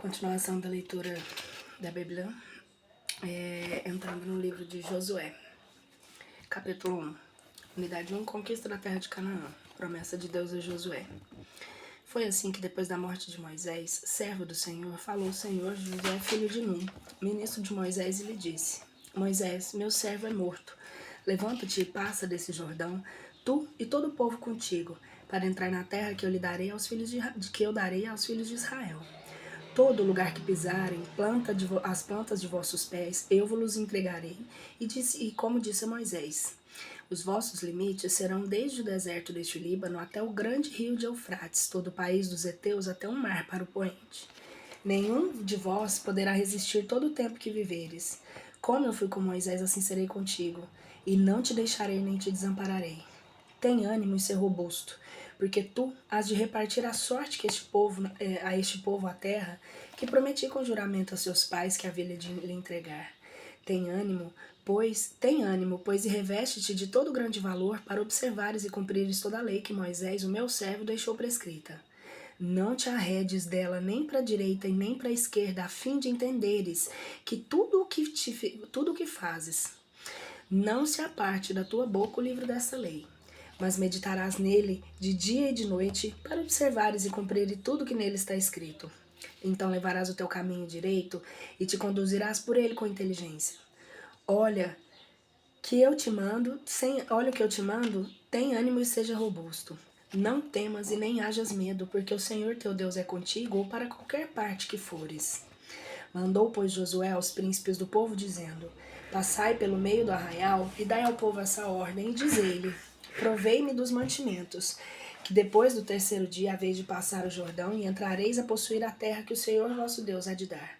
Continuação da leitura da Bíblia, entrando no livro de Josué, capítulo 1, unidade 1, conquista da terra de Canaã, promessa de Deus a Josué. Foi assim que depois da morte de Moisés, servo do Senhor, falou o Senhor a Josué, filho de Num, ministro de Moisés, e lhe disse: Moisés, meu servo é morto. Levanta-te e passa desse Jordão, tu e todo o povo contigo, para entrar na terra que eu lhe darei aos filhos de Israel. Todo lugar que pisarem, as plantas de vossos pés, eu vos entregarei. E como disse a Moisés, os vossos limites serão desde o deserto deste Líbano até o grande rio de Eufrates, todo o país dos heteus até o mar para o poente. Nenhum de vós poderá resistir todo o tempo que viveres. Como eu fui com Moisés, assim serei contigo, e não te deixarei nem te desampararei. Tem ânimo e ser robusto, porque tu has de repartir a sorte que a este povo a terra, que prometi com juramento a seus pais que havia de lhe entregar. Tem ânimo, pois e reveste-te de todo grande valor para observares e cumprires toda a lei que Moisés, o meu servo, deixou prescrita. Não te arredes dela nem para a direita e nem para a esquerda, a fim de entenderes que tudo o que fazes, não se aparte da tua boca o livro dessa lei, mas meditarás nele de dia e de noite, para observares e cumprires tudo que nele está escrito. Então levarás o teu caminho direito e te conduzirás por ele com inteligência. Olha o que eu te mando, tem ânimo e seja robusto. Não temas e nem hajas medo, porque o Senhor teu Deus é contigo, ou para qualquer parte que fores. Mandou, pois, Josué aos príncipes do povo, dizendo: Passai pelo meio do arraial e dai ao povo essa ordem, e dizei-lhe: Provei-me dos mantimentos, que depois do terceiro dia haveis de passar o Jordão, e entrareis a possuir a terra que o Senhor vosso Deus há de dar.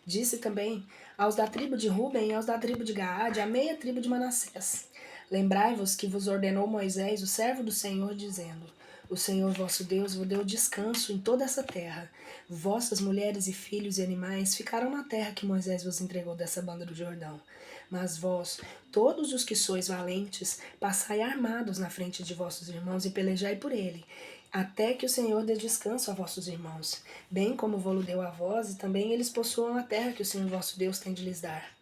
Disse também aos da tribo de Ruben e aos da tribo de Gaade, a meia tribo de Manassés: Lembrai-vos que vos ordenou Moisés, o servo do Senhor, dizendo: O Senhor vosso Deus vos deu descanso em toda essa terra. Vossas mulheres e filhos e animais ficaram na terra que Moisés vos entregou dessa banda do Jordão. Mas vós, todos os que sois valentes, passai armados na frente de vossos irmãos e pelejai por ele, até que o Senhor dê descanso a vossos irmãos, bem como vou-lo deu a vós, e também eles possuam a terra que o Senhor vosso Deus tem de lhes dar.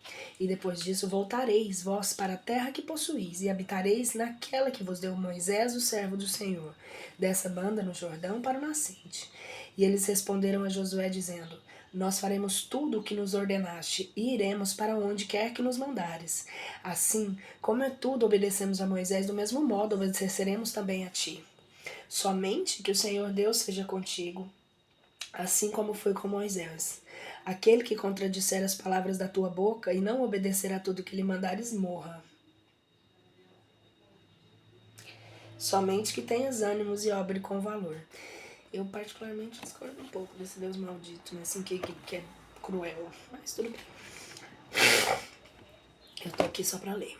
E depois disso voltareis vós para a terra que possuís, e habitareis naquela que vos deu Moisés, o servo do Senhor, dessa banda no Jordão para o nascente. E eles responderam a Josué, dizendo: Nós faremos tudo o que nos ordenaste, e iremos para onde quer que nos mandares. Assim, como é tudo obedecemos a Moisés, do mesmo modo obedeceremos também a ti. Somente que o Senhor Deus seja contigo, assim como foi com Moisés. Aquele que contradisser as palavras da tua boca e não obedecer a tudo que lhe mandares, morra. Somente que tenhas ânimos e obre com valor. Eu particularmente discordo um pouco desse Deus maldito, né? Assim, que é cruel, mas tudo bem. Eu tô aqui só pra ler.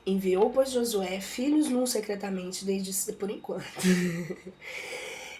Enviou, pois, Josué filhos Num secretamente, desde por enquanto.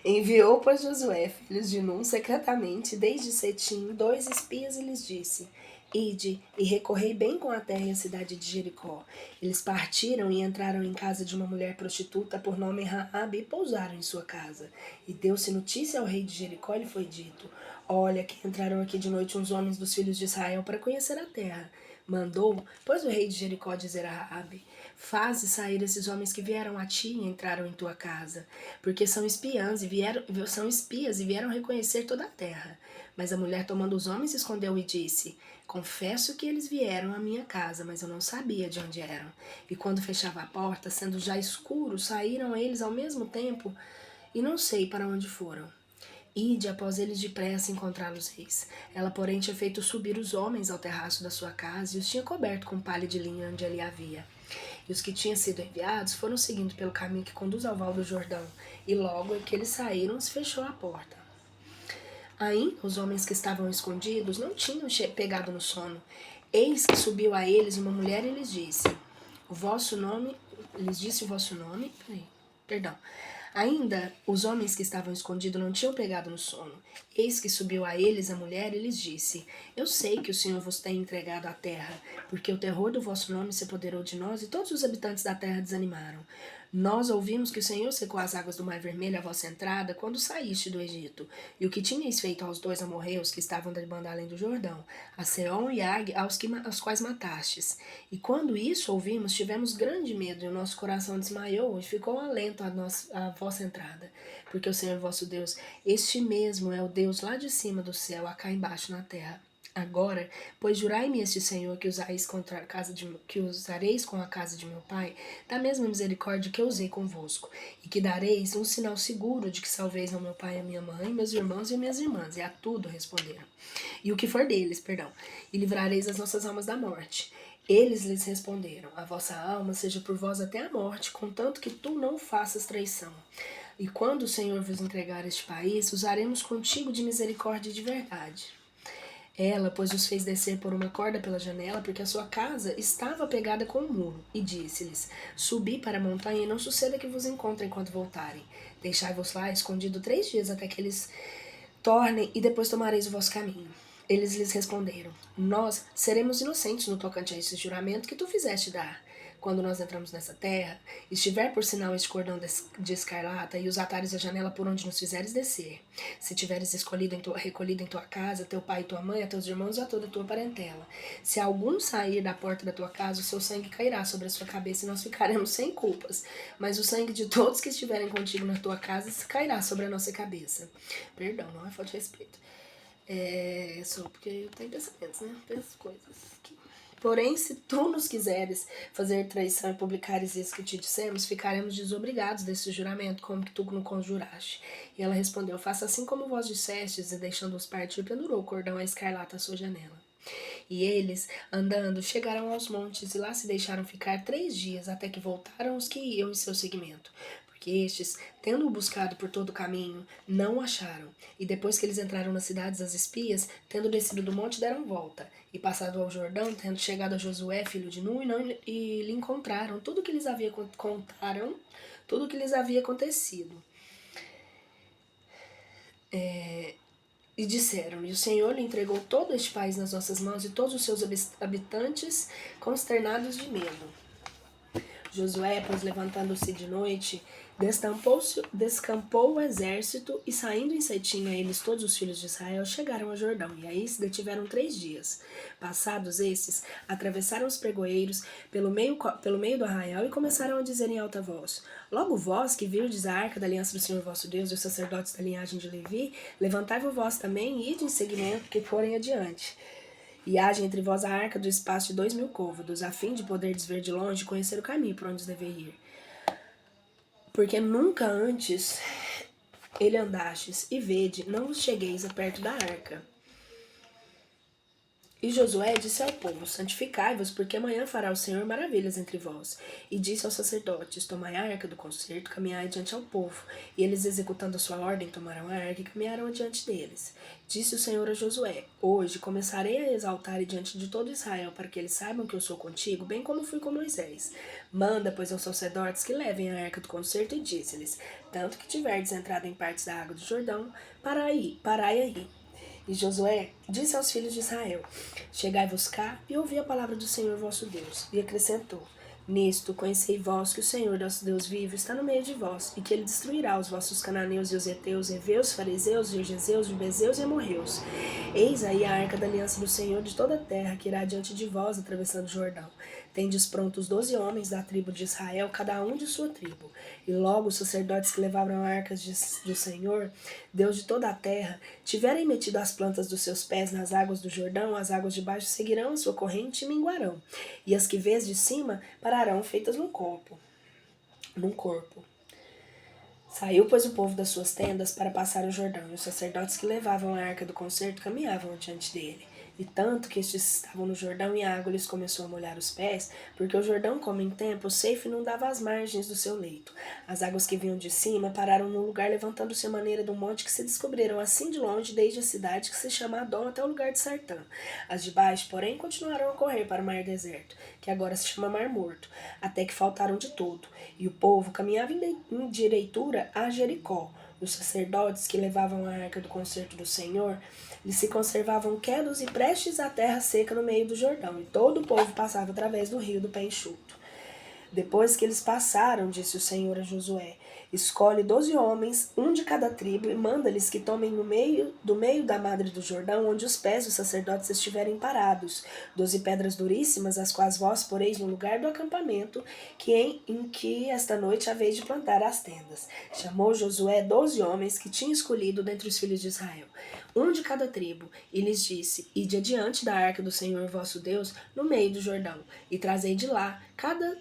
Enviou, pois, Josué filhos de Num secretamente, desde Setim, 2 espias, e lhes disse: Ide e recorrei bem com a terra e a cidade de Jericó. Eles partiram e entraram em casa de uma mulher prostituta por nome Raabe e pousaram em sua casa. E deu-se notícia ao rei de Jericó, e lhe foi dito: Olha que entraram aqui de noite uns homens dos filhos de Israel para conhecer a terra. Mandou, pois, o rei de Jericó dizer a Raabe: Faze sair esses homens que vieram a ti e entraram em tua casa, porque são espias e vieram reconhecer toda a terra. Mas a mulher, tomando os homens, escondeu e disse: Confesso que eles vieram à minha casa, mas eu não sabia de onde eram. E quando fechava a porta, sendo já escuro, saíram eles ao mesmo tempo, e não sei para onde foram. Ide após eles depressa encontrá-los-eis. Ela, porém, tinha feito subir os homens ao terraço da sua casa e os tinha coberto com palha de linha onde ali havia. E os que tinham sido enviados foram seguindo pelo caminho que conduz ao val do Jordão, e logo que eles saíram, se fechou a porta. Ainda os homens que estavam escondidos não tinham pegado no sono. Eis que subiu a eles uma mulher e lhes disse: O vosso nome. Lhes disse o vosso nome. Perdão. Ainda os homens que estavam escondidos não tinham pegado no sono. Eis que subiu a eles a mulher e lhes disse: Eu sei que o Senhor vos tem entregado a terra, porque o terror do vosso nome se apoderou de nós e todos os habitantes da terra desanimaram. Nós ouvimos que o Senhor secou as águas do Mar Vermelho à vossa entrada quando saíste do Egito, e o que tinhais feito aos dois amorreus que estavam da banda além do Jordão, a Seom e Ag, aos quais matastes. E quando isso ouvimos, tivemos grande medo, e o nosso coração desmaiou, e ficou alento a vossa entrada. Porque o Senhor vosso Deus, este mesmo é o Deus lá de cima do céu, cá embaixo na terra. Agora, pois jurai-me este Senhor que usareis com a casa de meu pai, da mesma misericórdia que eu usei convosco, e que dareis um sinal seguro de que salveis ao meu pai, a minha mãe, meus irmãos e minhas irmãs. E a tudo responderam. E o que for deles, perdão, e livrareis as nossas almas da morte. Eles lhes responderam: a vossa alma seja por vós até a morte, contanto que tu não faças traição. E quando o Senhor vos entregar este país, usaremos contigo de misericórdia e de verdade. Ela, pois, os fez descer por uma corda pela janela, porque a sua casa estava pegada com o muro, e disse-lhes: subi para a montanha, e não suceda que vos encontrem enquanto voltarem. Deixai-vos lá escondido 3 dias até que eles tornem, e depois tomareis o vosso caminho. Eles lhes responderam: nós seremos inocentes no tocante a esse juramento que tu fizeste dar. Quando nós entramos nessa terra, estiver por sinal este cordão de escarlata e os atalhos da janela por onde nos fizeres descer. Se tiveres recolhido em tua casa, teu pai e tua mãe, a teus irmãos e a toda a tua parentela. Se algum sair da porta da tua casa, o seu sangue cairá sobre a sua cabeça e nós ficaremos sem culpas. Mas o sangue de todos que estiverem contigo na tua casa cairá sobre a nossa cabeça. Perdão, não é falta de respeito. É só porque eu tenho pensamentos, né? Penso coisas aqui. Porém, se tu nos quiseres fazer traição e publicares isso que te dissemos, ficaremos desobrigados desse juramento, como que tu não conjuraste. E ela respondeu: faça assim como vós dissestes, e deixando-os partir, pendurou o cordão a escarlata à sua janela. E eles, andando, chegaram aos montes, e lá se deixaram ficar 3 dias, até que voltaram os que iam em seu seguimento. Porque estes, tendo-o buscado por todo o caminho, não o acharam. E depois que eles entraram nas cidades, as espias, tendo descido do monte, deram volta. E passado ao Jordão, tendo chegado a Josué, filho de Nun, e lhe encontraram tudo o que lhes havia contaram, tudo o que lhes havia acontecido. E disseram-lhe: o Senhor lhe entregou todo este país nas nossas mãos, e todos os seus habitantes consternados de medo. Josué, pois, levantando-se de noite, descampou o exército, e saindo em setim a eles todos os filhos de Israel, chegaram ao Jordão, e aí se detiveram 3 dias. Passados esses, atravessaram os pregoeiros pelo meio do arraial, e começaram a dizer em alta voz: logo vós, que virdes a arca da aliança do Senhor vosso Deus, e os sacerdotes da linhagem de Levi, levantai-vos vós também, e ide em seguimento, que forem adiante. E haja entre vós a arca do espaço de 2.000 côvados, a fim de poderdes ver de longe e conhecer o caminho por onde devei ir. Porque nunca antes ele andastes, e vede, não vos chegueis a perto da arca. E Josué disse ao povo: santificai-vos, porque amanhã fará o Senhor maravilhas entre vós. E disse aos sacerdotes: tomai a arca do concerto, caminhai diante ao povo. E eles, executando a sua ordem, tomaram a arca e caminharam adiante deles. Disse o Senhor a Josué: hoje começarei a exaltar diante de todo Israel, para que eles saibam que eu sou contigo, bem como fui com Moisés. Manda, pois, aos sacerdotes que levem a arca do concerto, e disse-lhes: tanto que tiverdes entrado em partes da água do Jordão, parai aí. E Josué disse aos filhos de Israel: chegai-vos cá e ouvi a palavra do Senhor vosso Deus. E acrescentou: nisto conhecei vós que o Senhor nosso Deus vivo está no meio de vós, e que ele destruirá os vossos cananeus e os heteus, heveus, fariseus, gergeseus, gibezeus e amorreus. Eis aí a arca da aliança do Senhor de toda a terra, que irá diante de vós, atravessando o Jordão. Tendes prontos 12 homens da tribo de Israel, cada um de sua tribo. E logo os sacerdotes que levavam arcas do Senhor, Deus de toda a terra, tiverem metido as plantas dos seus pés nas águas do Jordão, as águas de baixo seguirão a sua corrente e minguarão. E as que vês de cima pararão feitas num corpo. Saiu, pois, o povo das suas tendas para passar o Jordão, e os sacerdotes que levavam a arca do concerto caminhavam diante dele. E tanto que estes estavam no Jordão, e a água lhes começou a molhar os pés, porque o Jordão, como em tempo, seco, inundava as margens do seu leito. As águas que vinham de cima pararam num lugar, levantando-se à maneira de um monte, que se descobriram assim de longe, desde a cidade que se chama Adom até o lugar de Sartã. As de baixo, porém, continuaram a correr para o mar deserto, que agora se chama Mar Morto, até que faltaram de todo. E o povo caminhava em direitura a Jericó. Os sacerdotes que levavam a arca do concerto do Senhor, eles se conservavam quedos e prestes à terra seca no meio do Jordão, e todo o povo passava através do rio do pé enxuto. Depois que eles passaram, disse o Senhor a Josué, escolhe 12 homens, um de cada tribo, e manda-lhes que tomem do meio da madre do Jordão, onde os pés dos sacerdotes estiverem parados, 12 pedras duríssimas, as quais vós poreis no lugar do acampamento, em que esta noite haveis de plantar as tendas. Chamou Josué 12 homens que tinha escolhido dentre os filhos de Israel, um de cada tribo, e lhes disse, ide adiante da arca do Senhor vosso Deus, no meio do Jordão, e trazei de lá cada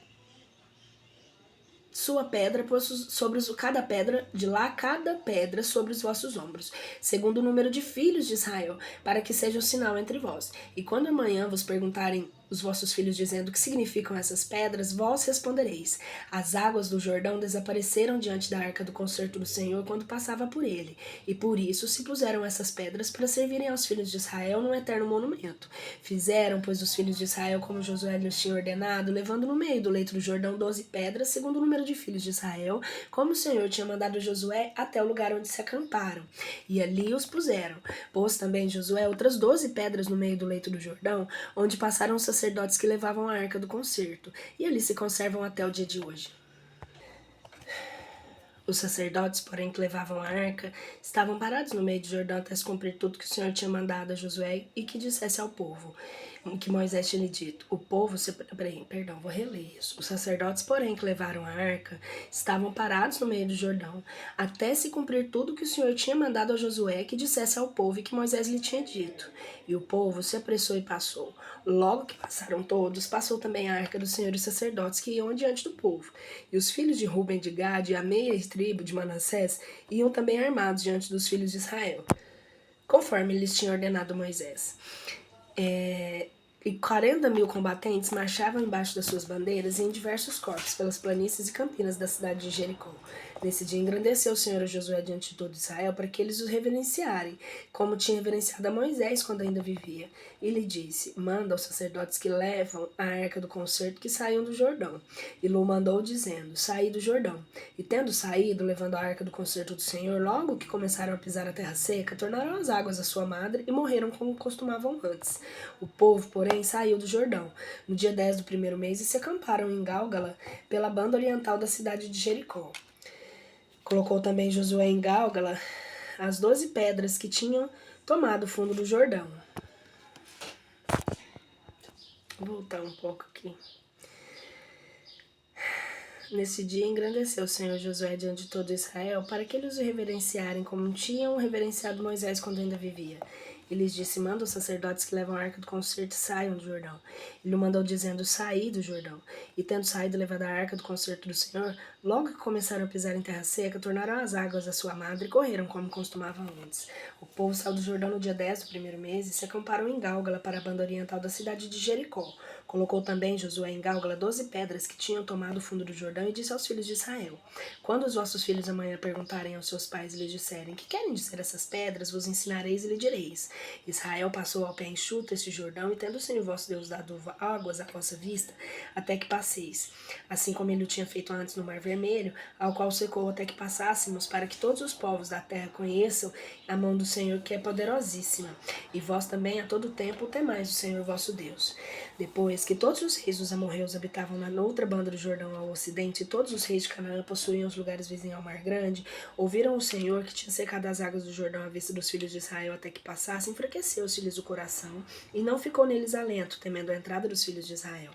sua pedra sobre cada pedra, de lá cada pedra sobre os vossos ombros, segundo o número de filhos de Israel, para que seja um sinal entre vós. E quando amanhã vos perguntarem os vossos filhos dizendo o que significam essas pedras, vós respondereis, as águas do Jordão desapareceram diante da arca do concerto do Senhor quando passava por ele, e por isso se puseram essas pedras para servirem aos filhos de Israel num eterno monumento. Fizeram, pois, os filhos de Israel como Josué lhes tinha ordenado, levando no meio do leito do Jordão 12 pedras, segundo o número de filhos de Israel, como o Senhor tinha mandado Josué, até o lugar onde se acamparam. E ali os puseram. Pôs também Josué outras 12 pedras no meio do leito do Jordão, onde passaram os sacerdotes que levavam a arca do concerto, e ali se conservam até o dia de hoje. Os sacerdotes, porém, que levavam a arca, estavam parados no meio do Jordão até se cumprir tudo que o Senhor tinha mandado a Josué e que dissesse ao povo, que Moisés tinha dito. O povo, vou reler isso. Os sacerdotes, porém, que levaram a arca, estavam parados no meio do Jordão, até se cumprir tudo que o Senhor tinha mandado a Josué, que dissesse ao povo e que Moisés lhe tinha dito. E o povo se apressou e passou. Logo que passaram todos, passou também a arca do Senhor e os sacerdotes que iam diante do povo. E os filhos de Ruben de Gade e a meia tribo de Manassés iam também armados diante dos filhos de Israel, conforme lhes tinha ordenado Moisés. E 40.000 combatentes marchavam embaixo das suas bandeiras e em diversos corpos pelas planícies e campinas da cidade de Jericó. Nesse dia engrandeceu o Senhor a Josué diante de todo Israel para que eles os reverenciarem, como tinha reverenciado a Moisés quando ainda vivia. E lhe disse, manda aos sacerdotes que levam a arca do concerto que saiam do Jordão. E Lu mandou dizendo, saí do Jordão. E tendo saído, levando a arca do concerto do Senhor, logo que começaram a pisar a terra seca, tornaram as águas a sua madre e morreram como costumavam antes. O povo, porém, saiu do Jordão, no dia 10 do primeiro mês, e se acamparam em Gálgala, pela banda oriental da cidade de Jericó. Colocou também Josué em Gálgala as 12 pedras que tinham tomado o fundo do Jordão. Vou voltar um pouco aqui. Nesse dia engrandeceu o Senhor Josué diante de todo Israel, para que eles o reverenciarem como tinham reverenciado Moisés quando ainda vivia. E lhes disse, manda os sacerdotes que levam a arca do concerto saiam do Jordão. Ele o mandou dizendo, saí do Jordão. E tendo saído e levado a arca do concerto do Senhor, logo que começaram a pisar em terra seca, tornaram as águas a sua madre e correram como costumavam antes. O povo saiu do Jordão no dia 10 do primeiro mês e se acamparam em Gálgala para a banda oriental da cidade de Jericó. Colocou também Josué em Gálgala 12 pedras que tinham tomado o fundo do Jordão e disse aos filhos de Israel, quando os vossos filhos amanhã perguntarem aos seus pais e lhes disserem, que querem dizer essas pedras, vos ensinareis e lhe direis. Israel passou ao pé enxuto este Jordão, e tendo o Senhor vosso Deus dado águas à vossa vista, até que passeis, assim como ele o tinha feito antes no Mar Vermelho, ao qual secou até que passássemos, para que todos os povos da terra conheçam a mão do Senhor, que é poderosíssima, e vós também a todo tempo temais o Senhor vosso Deus. Depois que todos os reis dos amorreus habitavam na outra banda do Jordão ao ocidente, e todos os reis de Canaã possuíam os lugares vizinhos ao Mar Grande, ouviram o Senhor que tinha secado as águas do Jordão à vista dos filhos de Israel até que passassem, enfraqueceu-se-lhes o coração, e não ficou neles alento, temendo a entrada dos filhos de Israel.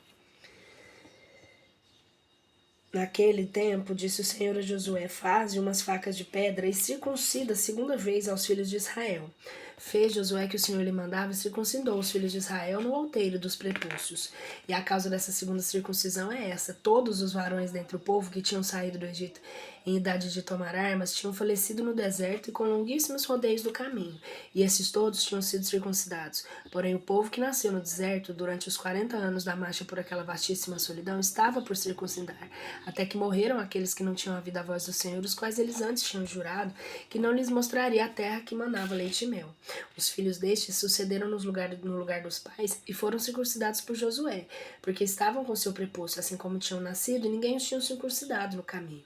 Naquele tempo, disse o Senhor a Josué, faze umas facas de pedra e circuncida a segunda vez aos filhos de Israel. Fez Josué que o Senhor lhe mandava e circuncidou os filhos de Israel no outeiro dos prepúcios. E a causa dessa segunda circuncisão é essa. Todos os varões dentre o povo que tinham saído do Egito em idade de tomar armas tinham falecido no deserto e com longuíssimos rodeios do caminho. E esses todos tinham sido circuncidados. Porém, o povo que nasceu no deserto, durante os 40 anos da marcha por aquela vastíssima solidão, estava por circuncidar, até que morreram aqueles que não tinham ouvido a voz do Senhor, os quais eles antes tinham jurado que não lhes mostraria a terra que manava leite e mel. Os filhos destes sucederam no lugar dos pais e foram circuncidados por Josué, porque estavam com seu prepúcio, assim como tinham nascido, e ninguém os tinha circuncidado no caminho.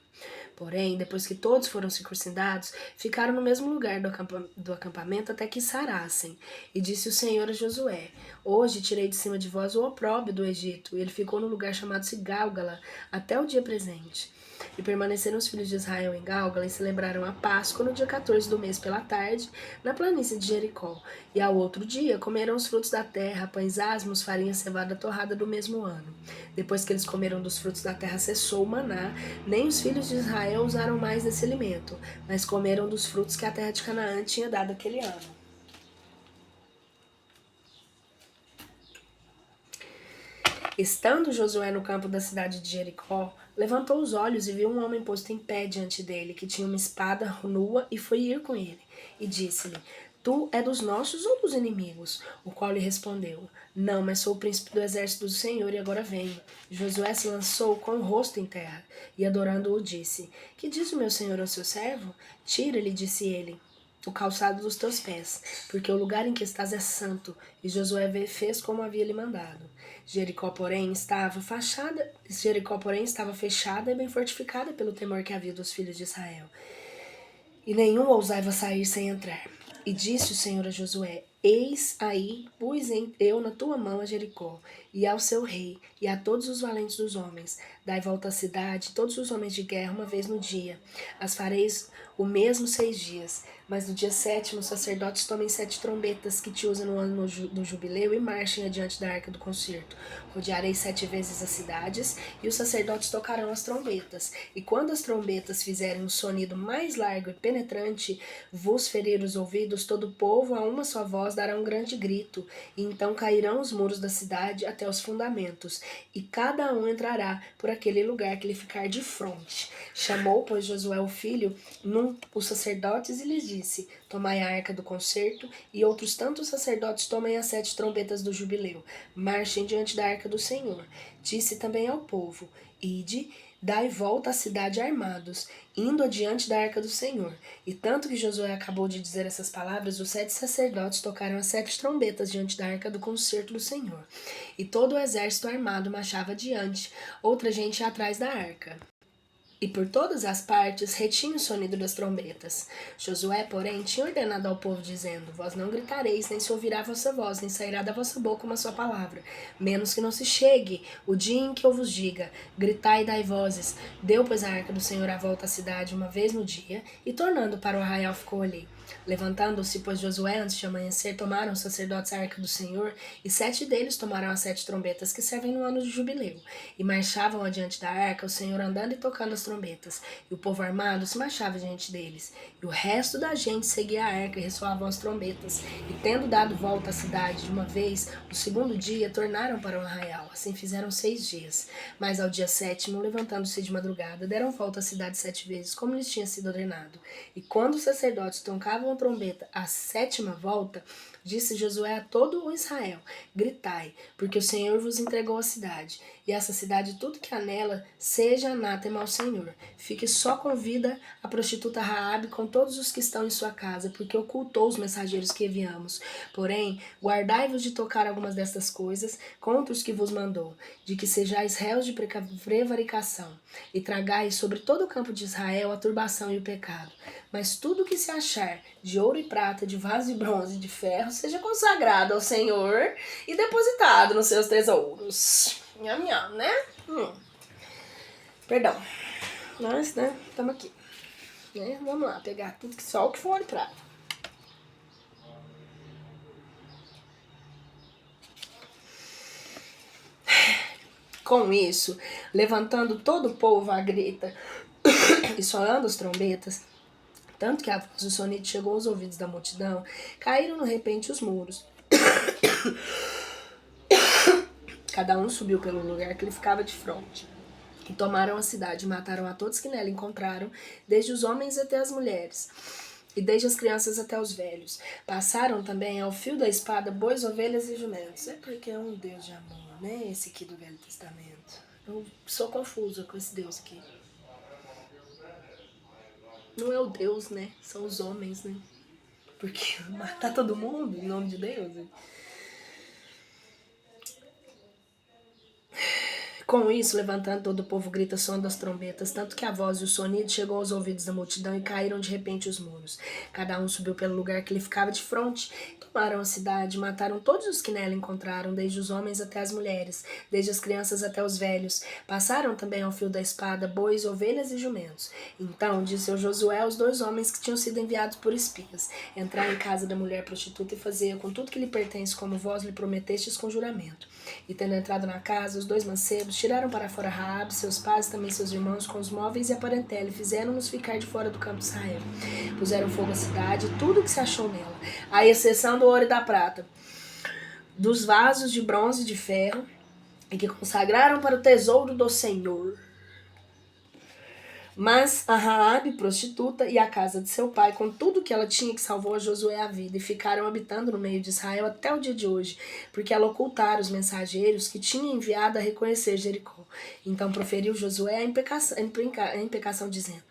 Porém, depois que todos foram circuncidados, ficaram no mesmo lugar do acampamento até que sarassem. E disse o Senhor a Josué: Hoje tirei de cima de vós o opróbrio do Egito. E ele ficou no lugar chamado-se Gálgala até o dia presente. E permaneceram os filhos de Israel em Gálgala e celebraram a Páscoa no dia 14 do mês pela tarde, na planície de Jericó. E ao outro dia comeram os frutos da terra, pães asmos, farinha cevada torrada do mesmo ano. Depois que eles comeram dos frutos da terra, cessou o maná, nem os filhos de Israel usaram mais desse alimento, mas comeram dos frutos que a terra de Canaã tinha dado aquele ano. Estando Josué no campo da cidade de Jericó, levantou os olhos e viu um homem posto em pé diante dele, que tinha uma espada nua, e foi ir com ele. E disse-lhe: Tu é dos nossos ou dos inimigos? O qual lhe respondeu: Não, mas sou o príncipe do exército do Senhor e agora venho. Josué se lançou com o rosto em terra e, adorando-o, disse: Que diz o meu senhor ao seu servo? Tira-lhe, disse ele, o calçado dos teus pés, porque o lugar em que estás é santo. E Josué fez como havia lhe mandado. Jericó, porém, estava fechada e bem fortificada pelo temor que havia dos filhos de Israel. E nenhum ousava sair sem entrar. E disse o Senhor a Josué: Eis aí, pus eu na tua mão a Jericó, e ao seu rei, e a todos os valentes dos homens. Dai volta à cidade, todos os homens de guerra, uma vez no dia. As fareis o mesmo 6 dias. Mas no dia 7º, os sacerdotes tomem 7 trombetas que te usam no ano do jubileu e marchem adiante da arca do concerto. Rodearei 7 vezes as cidades, e os sacerdotes tocarão as trombetas. E quando as trombetas fizerem um sonido mais largo e penetrante, vos ferir os ouvidos, todo o povo a uma só voz dará um grande grito, e então cairão os muros da cidade até os fundamentos, e cada um entrará por aquele lugar que lhe ficar de fronte. Chamou, pois, Josué o filho, os sacerdotes, e lhes disse: Tomai a arca do concerto, e outros tantos sacerdotes tomem as 7 trombetas do jubileu. Marchem diante da arca do Senhor. Disse também ao povo: Ide, dai volta à cidade armados, indo adiante da arca do Senhor. E tanto que Josué acabou de dizer essas palavras, os 7 sacerdotes tocaram as 7 trombetas diante da arca do concerto do Senhor. E todo o exército armado marchava adiante, outra gente atrás da arca. E por todas as partes retinha o sonido das trombetas. Josué, porém, tinha ordenado ao povo, dizendo: Vós não gritareis, nem se ouvirá a vossa voz, nem sairá da vossa boca uma só palavra, menos que não se chegue o dia em que eu vos diga: Gritai e dai vozes. Deu, pois, a arca do Senhor a volta à cidade uma vez no dia, e tornando para o arraial ficou ali. Levantando-se, pois, Josué, antes de amanhecer, tomaram os sacerdotes a arca do Senhor, e 7 deles tomaram as 7 trombetas que servem no ano de jubileu, e marchavam adiante da arca, o Senhor andando e tocando as trombetas, e o povo armado se marchava diante deles, e o resto da gente seguia a arca e ressoavam as trombetas, e tendo dado volta à cidade de uma vez, no segundo dia tornaram para o arraial, assim fizeram 6 dias, mas ao dia 7º, levantando-se de madrugada, deram volta à cidade 7 vezes, como lhes tinha sido ordenado, e quando os sacerdotes tocavam a trombeta a 7ª volta, disse Josué a todo o Israel: Gritai, porque o Senhor vos entregou a cidade, e essa cidade, tudo que há nela, seja anátema ao Senhor. Fique só com vida a prostituta Raabe com todos os que estão em sua casa, porque ocultou os mensageiros que enviamos. Porém, guardai-vos de tocar algumas destas coisas contra os que vos mandou, de que sejais réus de prevaricação, e tragais sobre todo o campo de Israel a turbação e o pecado. Mas tudo que se achar de ouro e prata, de vaso de bronze e de ferro, seja consagrado ao Senhor e depositado nos seus tesouros. Nham, nham, né? Perdão. Nós, né, estamos aqui. Né? Vamos lá, pegar tudo que só o que for ouro e prata. Com isso, levantando todo o povo à grita e soando as trombetas, tanto que a voz do sonido chegou aos ouvidos da multidão, caíram no repente os muros. Cada um subiu pelo lugar que lhe ficava de fronte. E tomaram a cidade e mataram a todos que nela encontraram, desde os homens até as mulheres, e desde as crianças até os velhos. Passaram também ao fio da espada bois, ovelhas e jumentos. É porque é um Deus de amor, né? Esse aqui do Velho Testamento. Eu sou confusa com esse Deus aqui. Não é o Deus, né? São os homens, né? Porque matar todo mundo em nome de Deus. Com isso, levantando todo o povo grita som das trombetas, tanto que a voz e o sonido chegou aos ouvidos da multidão e caíram de repente os muros. Cada um subiu pelo lugar que lhe ficava de fronte, tomaram a cidade, mataram todos os que nela encontraram, desde os homens até as mulheres, desde as crianças até os velhos. Passaram também ao fio da espada bois, ovelhas e jumentos. Então disse ao Josué aos 2 homens que tinham sido enviados por espias: entrai em casa da mulher prostituta e fazei com tudo que lhe pertence como vós lhe prometestes com juramento. E tendo entrado na casa, os 2 mancebos tiraram para fora Raabe, seus pais e também seus irmãos com os móveis e a parentela, e fizeram-nos ficar de fora do campo de Israel. Puseram fogo à cidade e tudo o que se achou nela, à exceção do ouro e da prata, dos vasos de bronze e de ferro, e que consagraram para o tesouro do Senhor. Mas a Raabe, prostituta, e a casa de seu pai, com tudo que ela tinha, que salvou a Josué a vida, e ficaram habitando no meio de Israel até o dia de hoje, porque ela ocultara os mensageiros que tinha enviado a reconhecer Jericó. Então proferiu Josué a imprecação, dizendo: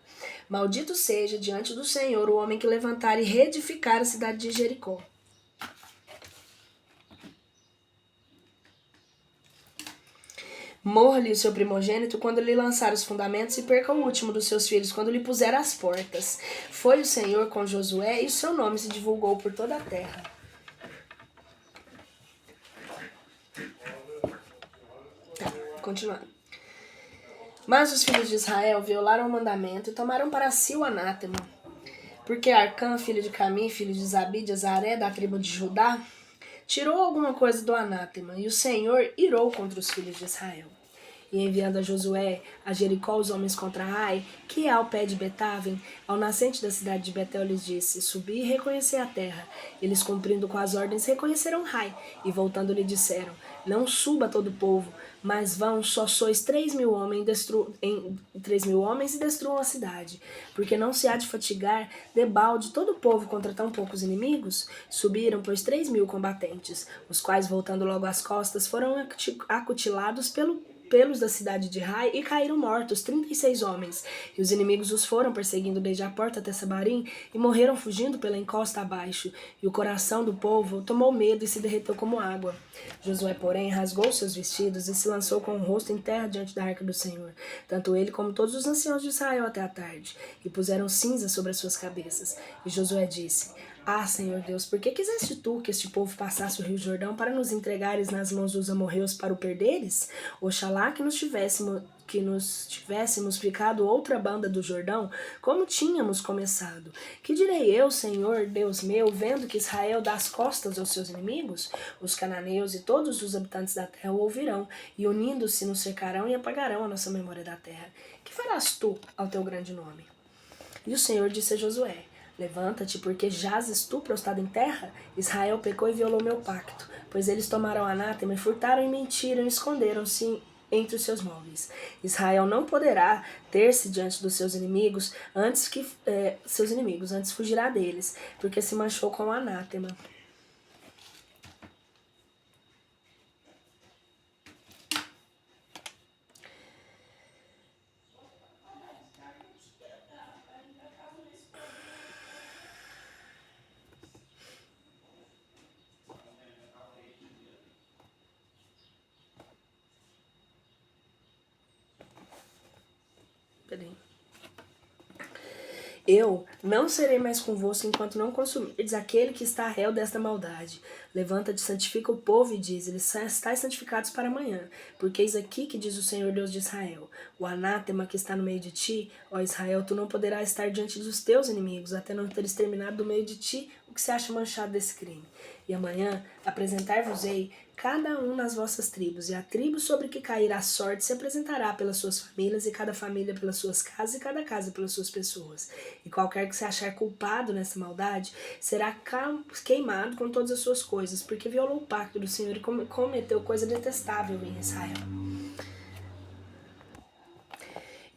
maldito seja diante do Senhor o homem que levantar e reedificar a cidade de Jericó. Morra-lhe o seu primogênito quando lhe lançar os fundamentos, e perca o último dos seus filhos quando lhe puser as portas. Foi o Senhor com Josué, e o seu nome se divulgou por toda a terra. Continuando. Mas os filhos de Israel violaram o mandamento e tomaram para si o anátema. Porque Arcã, filho de Camim, filho de Zabi, de Azaré, da tribo de Judá, tirou alguma coisa do anátema, e o Senhor irou contra os filhos de Israel. E enviando a Josué a Jericó os homens contra Ai, que é ao pé de Betavem, ao nascente da cidade de Betel, lhes disse: subi e reconheci a terra. Eles, cumprindo com as ordens, reconheceram Ai, e voltando lhe disseram: não suba todo o povo, mas vão, só sois 3.000 homens, e destruam a cidade, porque não se há de fatigar debalde todo o povo contra tão poucos inimigos. Subiram, pois, 3.000 combatentes, os quais, voltando logo às costas, foram acutilados pelos da cidade de Rai, e caíram mortos 36 homens. E os inimigos os foram perseguindo desde a porta até Sabarim, e morreram fugindo pela encosta abaixo. E o coração do povo tomou medo e se derreteu como água. Josué, porém, rasgou seus vestidos e se lançou com o rosto em terra diante da arca do Senhor, tanto ele como todos os anciãos de Israel até a tarde, e puseram cinza sobre as suas cabeças. E Josué disse: ah, Senhor Deus, por que quiseste tu que este povo passasse o rio Jordão para nos entregares nas mãos dos amorreus para o perderes? Oxalá que nos tivéssemos ficado outra banda do Jordão, como tínhamos começado. Que direi eu, Senhor Deus meu, vendo que Israel dá as costas aos seus inimigos? Os cananeus e todos os habitantes da terra o ouvirão, e unindo-se nos cercarão e apagarão a nossa memória da terra. Que farás tu ao teu grande nome? E o Senhor disse a Josué: levanta-te, porque jazes tu prostrado em terra? Israel pecou e violou meu pacto, pois eles tomaram anátema e furtaram e mentiram e esconderam-se entre os seus móveis. Israel não poderá ter-se diante dos seus inimigos antes fugirá deles, porque se manchou com o anátema. Eu não serei mais convosco enquanto não consumirdes aquele que está réu desta maldade. Levanta-te, santifica o povo e diz-lhes: estais santificados para amanhã, porque eis aqui que diz o Senhor Deus de Israel: o anátema que está no meio de ti, ó Israel, tu não poderás estar diante dos teus inimigos, até não ter exterminado do meio de ti o que se acha manchado desse crime. E amanhã apresentar-vos-ei cada um nas vossas tribos, e a tribo sobre que cair a sorte se apresentará pelas suas famílias, e cada família pelas suas casas, e cada casa pelas suas pessoas. E qualquer que se achar culpado nessa maldade será queimado com todas as suas coisas, porque violou o pacto do Senhor e cometeu coisa detestável em Israel.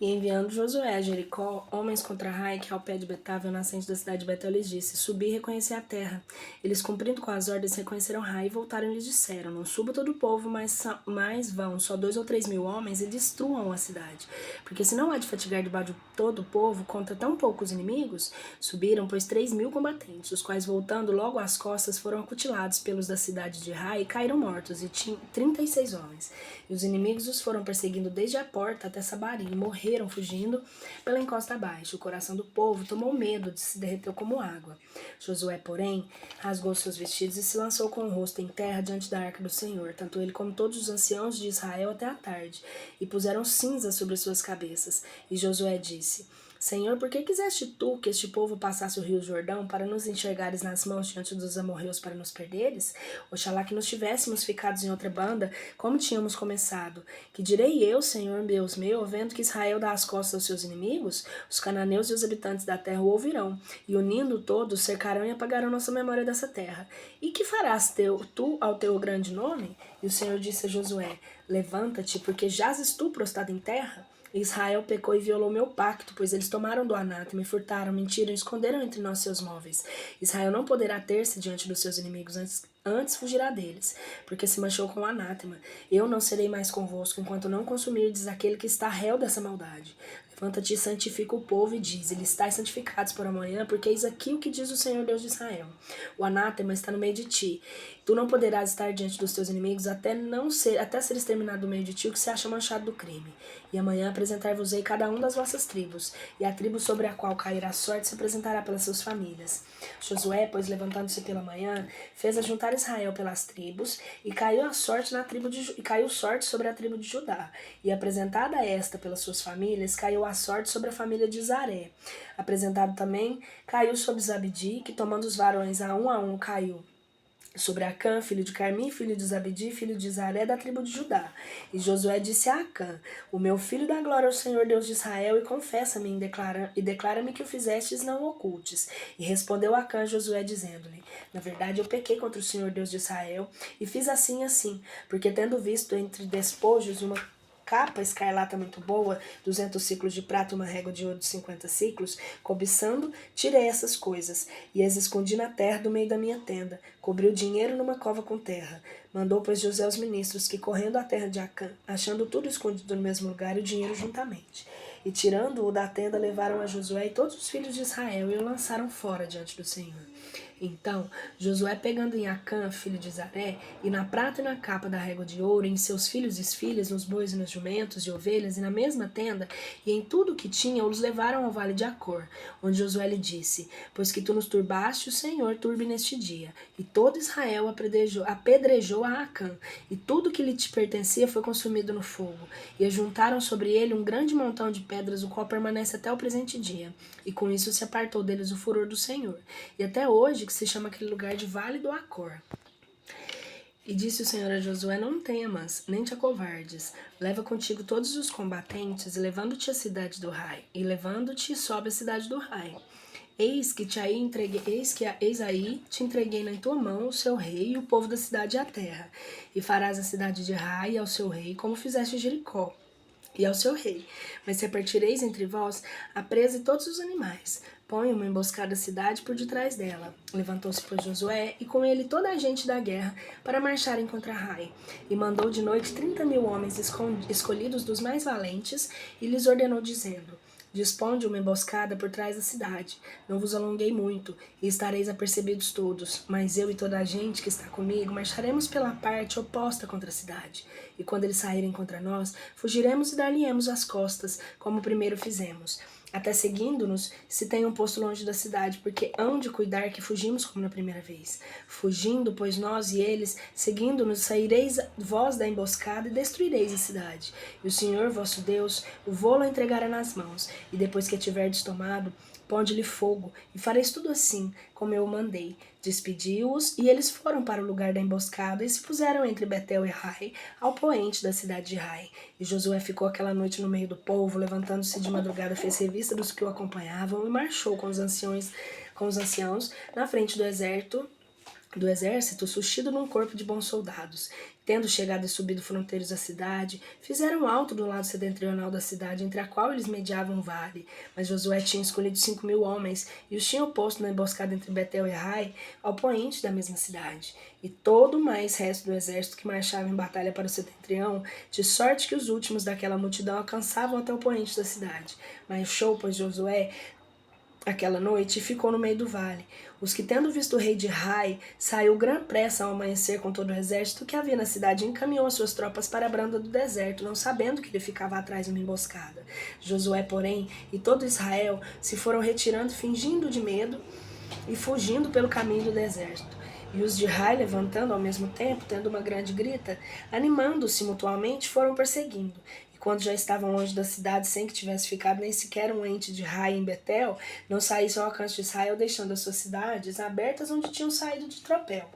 E enviando Josué a Jericó, homens contra Ai, que é ao pé de Betávia, o nascente da cidade de Betel, lhes disse: Subi e reconheci a terra. Eles, cumprindo com as ordens, reconheceram Ai e voltaram e lhes disseram: Não suba todo o povo, mas vão só 2 ou 3 mil homens e destruam a cidade. Porque se não há de fatigar debaixo de todo o povo contra tão poucos inimigos, subiram, pois 3.000 combatentes, os quais, voltando logo às costas, foram acutilados pelos da cidade de Ai e caíram mortos, e tinham 36 homens. E os inimigos os foram perseguindo desde a porta até Sabarim, e morreram fugindo pela encosta abaixo. O coração do povo tomou medo de se derreteu como água. Josué, porém, rasgou seus vestidos e se lançou com o rosto em terra diante da arca do Senhor, tanto ele como todos os anciãos de Israel até a tarde, e puseram cinzas sobre suas cabeças. E Josué disse: Senhor, por que quiseste tu que este povo passasse o rio Jordão para nos enxergares nas mãos diante dos amorreus para nos perderes? Oxalá que nos tivéssemos ficado em outra banda, como tínhamos começado. Que direi eu, Senhor Deus meu, vendo que Israel dá as costas aos seus inimigos? Os cananeus e os habitantes da terra o ouvirão, e unindo todos, cercarão e apagarão nossa memória dessa terra. E que farás tu ao teu grande nome? E o Senhor disse a Josué: Levanta-te, porque jazes tu prostrado em terra? Israel pecou e violou meu pacto, pois eles tomaram do anátema e furtaram, mentiram e esconderam entre nós seus móveis. Israel não poderá ter-se diante dos seus inimigos, antes fugirá deles, porque se manchou com o anátema. Eu não serei mais convosco, enquanto não consumirdes aquele que está réu dessa maldade. Levanta-te e santifica o povo e diz: Ele estáis santificados por amanhã, porque eis aqui o que diz o Senhor Deus de Israel. O anátema está no meio de ti. Tu não poderás estar diante dos teus inimigos até ser exterminado do meio de ti o que se acha manchado do crime. E amanhã apresentar-vos-ei cada um das vossas tribos, e a tribo sobre a qual cairá a sorte se apresentará pelas suas famílias. Josué, pois, levantando-se pela manhã, fez ajuntar Israel pelas tribos, e caiu sorte sobre a tribo de Judá. E apresentada esta pelas suas famílias, caiu a sorte sobre a família de Zaré. Apresentado também, caiu sobre Zabdi, que tomando os varões a um caiu sobre Acã, filho de Carmi, filho de Zabdi, filho de Zaré, da tribo de Judá. E Josué disse a Acã: O meu filho dá glória ao Senhor Deus de Israel, e confessa-me, e declara-me que o fizestes, não o ocultes. E respondeu Acã a Josué, dizendo-lhe: Na verdade, eu pequei contra o Senhor Deus de Israel, e fiz assim e assim, porque tendo visto entre despojos uma capa escarlata muito boa, 200 ciclos de prata e uma régua de ouro de 50 ciclos, cobiçando, tirei essas coisas, e as escondi na terra do meio da minha tenda, cobri o dinheiro numa cova com terra. Mandou, pois, José aos ministros, que correndo à terra de Acã, achando tudo escondido no mesmo lugar e o dinheiro juntamente. E tirando-o da tenda, levaram a Josué e todos os filhos de Israel, e o lançaram fora diante do Senhor. Então, Josué, pegando em Acã, filho de Zaré, e na prata e na capa da régua de ouro, em seus filhos e filhas, nos bois e nos jumentos e ovelhas, e na mesma tenda, e em tudo o que tinha, os levaram ao vale de Acor, onde Josué lhe disse: Pois que tu nos turbaste, o Senhor turbe neste dia. E todo Israel apedrejou a Acã, e tudo que lhe te pertencia foi consumido no fogo. E ajuntaram sobre ele um grande montão de pedras, o qual permanece até o presente dia. E com isso se apartou deles o furor do Senhor. E até hoje, que se chama aquele lugar de Vale do Acor. E disse o Senhor a Josué: Não temas, nem te acovardes. Leva contigo todos os combatentes, e levando-te à cidade do Rai, e levando-te sobe a cidade do Rai. Eis aí te entreguei na tua mão o seu rei e o povo da cidade e a terra. E farás a cidade de Rai e ao seu rei, como fizeste Jericó e ao seu rei. Mas repartireis entre vós a presa e todos os animais. Põe uma emboscada à cidade por detrás dela. Levantou-se, pois, Josué, e com ele toda a gente da guerra, para marcharem contra Rai. E mandou de noite 30.000 homens escolhidos dos mais valentes, e lhes ordenou, dizendo: Disponde uma emboscada por trás da cidade. Não vos alonguei muito, e estareis apercebidos todos. Mas eu e toda a gente que está comigo marcharemos pela parte oposta contra a cidade. E quando eles saírem contra nós, fugiremos e dar-lhe-emos as costas, como primeiro fizemos. Até seguindo-nos, se tenham posto longe da cidade, porque hão de cuidar que fugimos como na primeira vez. Fugindo, pois nós e eles, seguindo-nos, saireis vós da emboscada e destruireis a cidade. E o Senhor, vosso Deus, o vô-lo entregará nas mãos, e depois que a tiverdes tomado, ponde-lhe fogo, e fareis tudo assim, como eu o mandei. Despediu-os, e eles foram para o lugar da emboscada, e se puseram entre Betel e Rai, ao poente da cidade de Rai. E Josué ficou aquela noite no meio do povo, levantando-se de madrugada, fez revista dos que o acompanhavam, e marchou com os anciãos na frente do exército do exército, sustido num corpo de bons soldados. Tendo chegado e subido fronteiros da cidade, fizeram alto do lado setentrional da cidade, entre a qual eles mediavam um vale. Mas Josué tinha escolhido 5.000 homens, e os tinha posto na emboscada entre Betel e Ai, ao poente da mesma cidade. E todo o mais resto do exército que marchava em batalha para o setentrião, de sorte que os últimos daquela multidão alcançavam até o poente da cidade. Marchou, pois, Josué aquela noite ficou no meio do vale. Os que, tendo visto o rei de Rai, saiu gran pressa ao amanhecer com todo o exército que havia na cidade e encaminhou as suas tropas para a branda do deserto, não sabendo que ele ficava atrás de uma emboscada. Josué, porém, e todo Israel se foram retirando, fingindo de medo e fugindo pelo caminho do deserto. E os de Rai, levantando ao mesmo tempo, tendo uma grande grita, animando-se mutuamente, foram perseguindo. E quando já estavam longe da cidade, sem que tivesse ficado nem sequer um ente de Rai em Betel, não saísse ao alcance de Israel, deixando as suas cidades abertas onde tinham saído de tropel.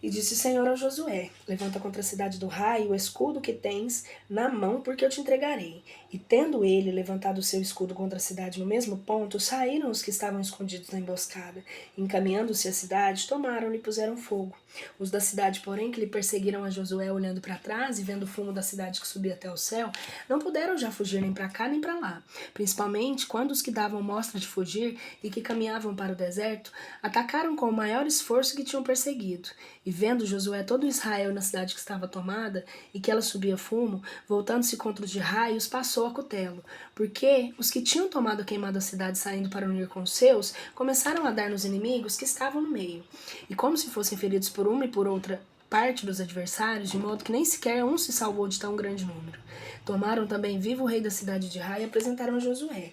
E disse o Senhor ao Josué: levanta contra a cidade do Rai o escudo que tens na mão, porque eu te entregarei. E tendo ele levantado o seu escudo contra a cidade no mesmo ponto, saíram os que estavam escondidos na emboscada. Encaminhando-se à cidade, tomaram-lhe e puseram fogo. Os da cidade, porém, que lhe perseguiram a Josué, olhando para trás e vendo o fumo da cidade que subia até o céu, não puderam já fugir nem para cá nem para lá. Principalmente quando os que davam mostra de fugir e que caminhavam para o deserto, atacaram com o maior esforço que tinham perseguido. E vendo Josué todo Israel na cidade que estava tomada, e que ela subia fumo, voltando-se contra os de Rai, os passou a cutelo. Porque os que tinham tomado queimado a cidade saindo para unir com os seus, começaram a dar nos inimigos que estavam no meio. E como se fossem feridos por uma e por outra parte dos adversários, de modo que nem sequer um se salvou de tão grande número. Tomaram também vivo o rei da cidade de Rai e apresentaram a Josué.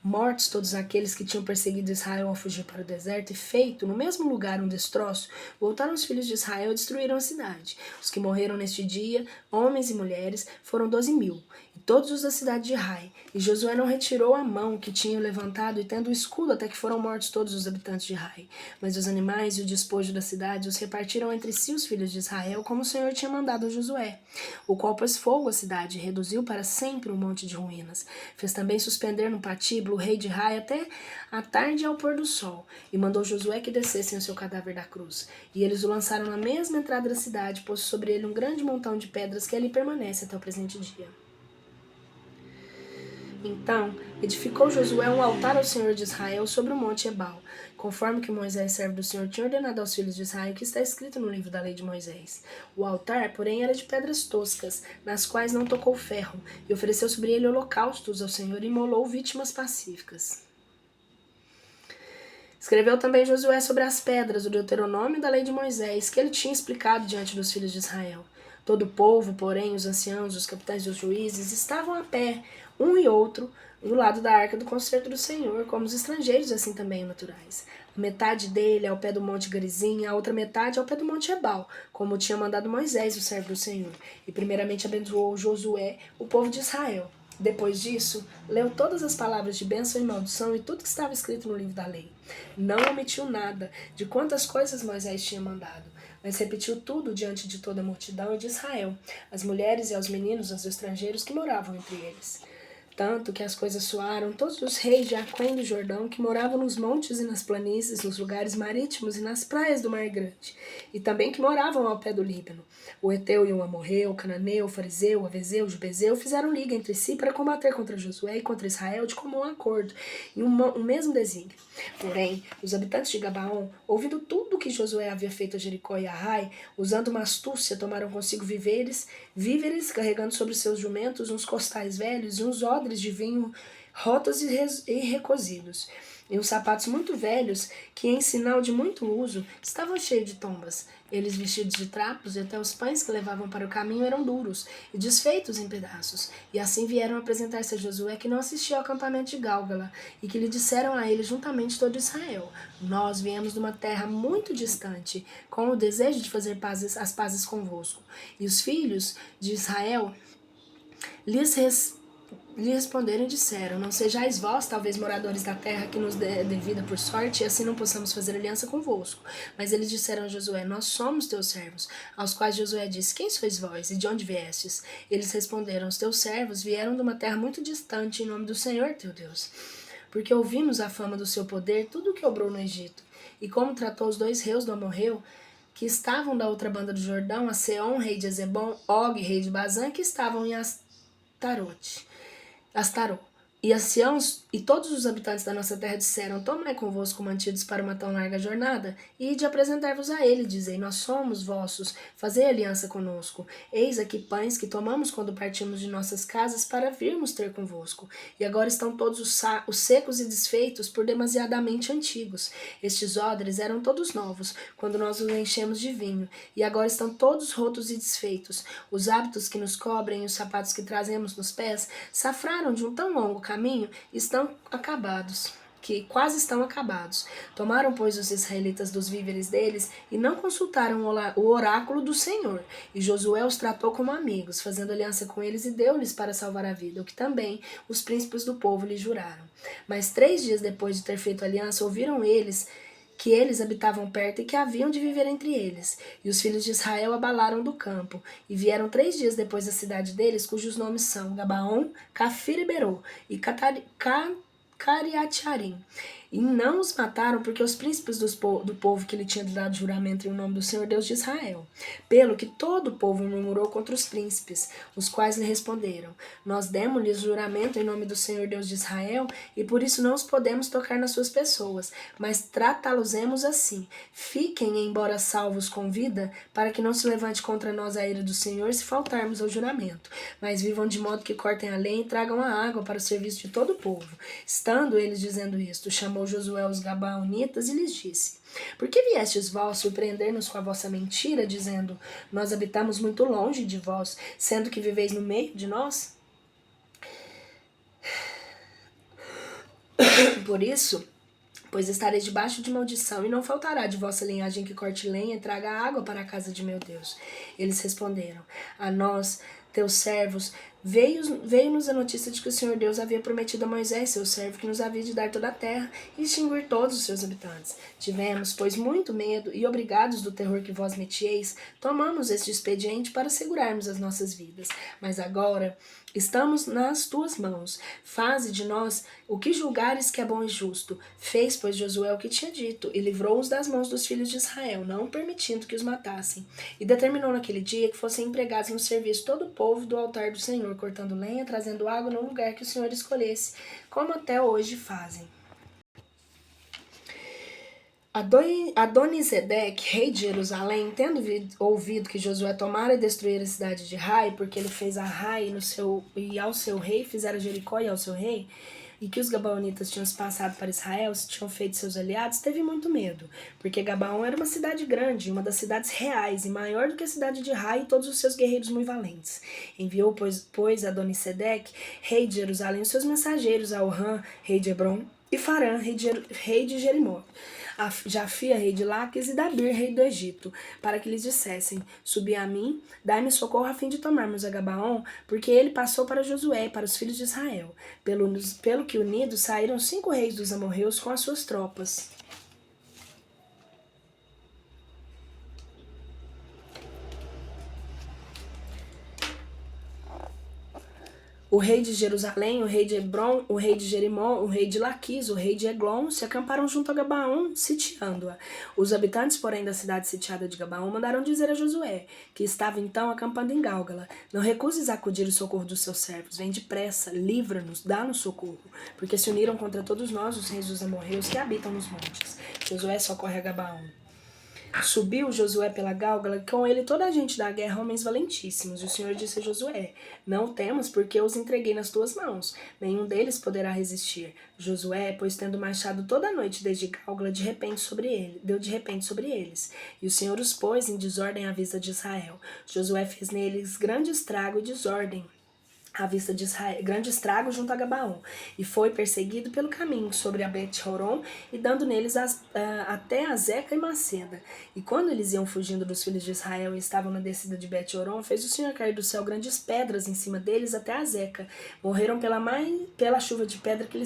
Mortos todos aqueles que tinham perseguido Israel ao fugir para o deserto e feito no mesmo lugar um destroço, voltaram os filhos de Israel e destruíram a cidade. Os que morreram neste dia, homens e mulheres, foram 12.000, e todos os da cidade de Rai. E Josué não retirou a mão que tinha levantado e tendo o escudo até que foram mortos todos os habitantes de Rai. Mas os animais e o despojo da cidade os repartiram entre si os filhos de Israel, como o Senhor tinha mandado a Josué, o qual pôs fogo à cidade e reduziu para sempre um monte de ruínas. Fez também suspender no patíbulo o rei de Rai até a tarde ao pôr do sol, e mandou Josué que descessem o seu cadáver da cruz. E eles o lançaram na mesma entrada da cidade, posto sobre ele um grande montão de pedras que ali permanece até o presente dia. Então edificou Josué um altar ao Senhor de Israel sobre o monte Ebal, conforme que Moisés, servo do Senhor, tinha ordenado aos filhos de Israel, que está escrito no livro da lei de Moisés. O altar, porém, era de pedras toscas, nas quais não tocou ferro, e ofereceu sobre ele holocaustos ao Senhor e imolou vítimas pacíficas. Escreveu também Josué sobre as pedras, o Deuteronômio da lei de Moisés, que ele tinha explicado diante dos filhos de Israel. Todo o povo, porém, os anciãos, os capitães e os juízes, estavam a pé, um e outro, do lado da arca do concerto do Senhor, como os estrangeiros, assim também naturais. A metade dele ao pé do monte Garizim, a outra metade ao pé do monte Ebal, como tinha mandado Moisés, o servo do Senhor. E primeiramente abençoou Josué, o povo de Israel. Depois disso, leu todas as palavras de bênção e maldição e tudo que estava escrito no livro da lei. Não omitiu nada de quantas coisas Moisés tinha mandado, mas repetiu tudo diante de toda a multidão e de Israel, as mulheres e aos meninos, aos estrangeiros que moravam entre eles. Tanto que as coisas soaram todos os reis de Aquém do Jordão, que moravam nos montes e nas planícies, nos lugares marítimos e nas praias do Mar Grande, e também que moravam ao pé do Líbano. O Eteu e o Amorreu, o Cananeu, o Fariseu, o Avezeu, o Gebezeu fizeram liga entre si para combater contra Josué e contra Israel de comum acordo, em um mesmo desígnio. Porém, os habitantes de Gabaon, ouvindo tudo que Josué havia feito a Jericó e a Ai, usando uma astúcia, tomaram consigo víveres, carregando sobre seus jumentos uns costais velhos e uns odres de vinho rotos e recozidos, e uns sapatos muito velhos, que em sinal de muito uso, estavam cheios de tombas. Eles vestidos de trapos, e até os pães que levavam para o caminho eram duros, e desfeitos em pedaços. E assim vieram apresentar-se a Josué, que não assistia ao acampamento de Gálgala, e que lhe disseram a ele juntamente todo Israel: nós viemos de uma terra muito distante, com o desejo de fazer as pazes convosco. E os filhos de Israel lhe responderam e disseram: não sejais vós, talvez, moradores da terra que nos dê devida por sorte, e assim não possamos fazer aliança convosco. Mas eles disseram a Josué: nós somos teus servos. Aos quais Josué disse: quem sois vós, e de onde viestes? Eles responderam: os teus servos vieram de uma terra muito distante, em nome do Senhor teu Deus. Porque ouvimos a fama do seu poder, tudo o que obrou no Egito, e como tratou os 2 reis do Amorreu, que estavam da outra banda do Jordão, a Seom, rei de Ezebom, Og, rei de Bazã, que estavam em Astarô. E anciãos e todos os habitantes da nossa terra disseram: Tomai convosco mantidos para uma tão larga jornada, e de apresentar-vos a ele, dizei: Nós somos vossos, fazei aliança conosco. Eis aqui pães que tomamos quando partimos de nossas casas para virmos ter convosco. E agora estão todos os secos e desfeitos por demasiadamente antigos. Estes odres eram todos novos, quando nós os enchemos de vinho, e agora estão todos rotos e desfeitos. Os hábitos que nos cobrem e os sapatos que trazemos nos pés safraram de um tão longo caminho, estão acabados, que quase estão acabados. Tomaram, pois, os israelitas dos víveres deles e não consultaram o oráculo do Senhor. E Josué os tratou como amigos, fazendo aliança com eles e deu-lhes para salvar a vida, o que também os príncipes do povo lhe juraram. Mas 3 dias depois de ter feito aliança, ouviram eles que eles habitavam perto e que haviam de viver entre eles. E os filhos de Israel abalaram do campo, e vieram 3 dias depois da cidade deles, cujos nomes são Gabaon, Cafir e Berô, e Cariatiarim. E não os mataram, porque os príncipes do povo que lhe tinham dado juramento em nome do Senhor Deus de Israel. Pelo que todo o povo murmurou contra os príncipes, os quais lhe responderam: Nós demos-lhes juramento em nome do Senhor Deus de Israel, e por isso não os podemos tocar nas suas pessoas, mas tratá-los-emos assim. Fiquem, embora salvos com vida, para que não se levante contra nós a ira do Senhor se faltarmos ao juramento. Mas vivam de modo que cortem a lenha e tragam a água para o serviço de todo o povo. Estando eles dizendo isto, chamou Josué os Gabaonitas e lhes disse: Por que viestes vós surpreender-nos com a vossa mentira, dizendo: Nós habitamos muito longe de vós, sendo que viveis no meio de nós? Por isso, pois estareis debaixo de maldição, e não faltará de vossa linhagem que corte lenha e traga água para a casa de meu Deus. Eles responderam: A nós, teus servos, veio-nos a notícia de que o Senhor Deus havia prometido a Moisés, seu servo, que nos havia de dar toda a terra e extinguir todos os seus habitantes. Tivemos, pois, muito medo, e obrigados do terror que vós metieis, tomamos este expediente para segurarmos as nossas vidas. Mas agora estamos nas tuas mãos. Faze de nós o que julgares que é bom e justo. Fez, pois, Josué o que tinha dito, e livrou-os das mãos dos filhos de Israel, não permitindo que os matassem. E determinou naquele dia que fossem empregados no serviço todo o povo do altar do Senhor, cortando lenha, trazendo água no lugar que o Senhor escolhesse, como até hoje fazem. Adonisedeque, rei de Jerusalém, tendo ouvido que Josué tomara e destruíra a cidade de Rai, porque ele fez a Rai e ao seu rei, fizera Jericó e ao seu rei, e que os Gabaonitas tinham se passado para Israel, se tinham feito seus aliados, teve muito medo, porque Gabaon era uma cidade grande, uma das cidades reais, e maior do que a cidade de Rai e todos os seus guerreiros muito valentes. Enviou, pois Adonisedeque, rei de Jerusalém, os seus mensageiros a Orã, rei de Hebron, e Farã, rei de Jerimó, a Jafia, rei de Laques, e Dabir, rei do Egito, para que lhes dissessem: Subi a mim, dai-me socorro a fim de tomarmos a Gabaon, porque ele passou para Josué e para os filhos de Israel. Pelo que unidos saíram 5 reis dos amorreus com as suas tropas. O rei de Jerusalém, o rei de Hebron, o rei de Jerimó, o rei de Laquis, o rei de Eglon, se acamparam junto a Gabaon, sitiando-a. Os habitantes, porém, da cidade sitiada de Gabaon mandaram dizer a Josué, que estava então acampando em Gálgala: Não recuses acudir o socorro dos seus servos, vem depressa, livra-nos, dá-nos socorro, porque se uniram contra todos nós os reis dos amorreus que habitam nos montes. Josué socorre a Gabaon. Subiu Josué pela Gálgala, e com ele toda a gente da guerra, homens valentíssimos. E o Senhor disse a Josué: Não temas, porque eu os entreguei nas tuas mãos. Nenhum deles poderá resistir. Josué, pois tendo marchado toda a noite desde Gálgala, deu de repente sobre eles. E o Senhor os pôs em desordem à vista de Israel. Josué fez neles grande estrago e desordem à vista de Israel, grande estrago junto a Gabaon, e foi perseguido pelo caminho sobre a Bet-Horon, e dando neles até a Zeca e Maceda. E quando eles iam fugindo dos filhos de Israel e estavam na descida de Bet-Horon, fez o Senhor cair do céu grandes pedras em cima deles até a Zeca. Morreram pela chuva de pedra que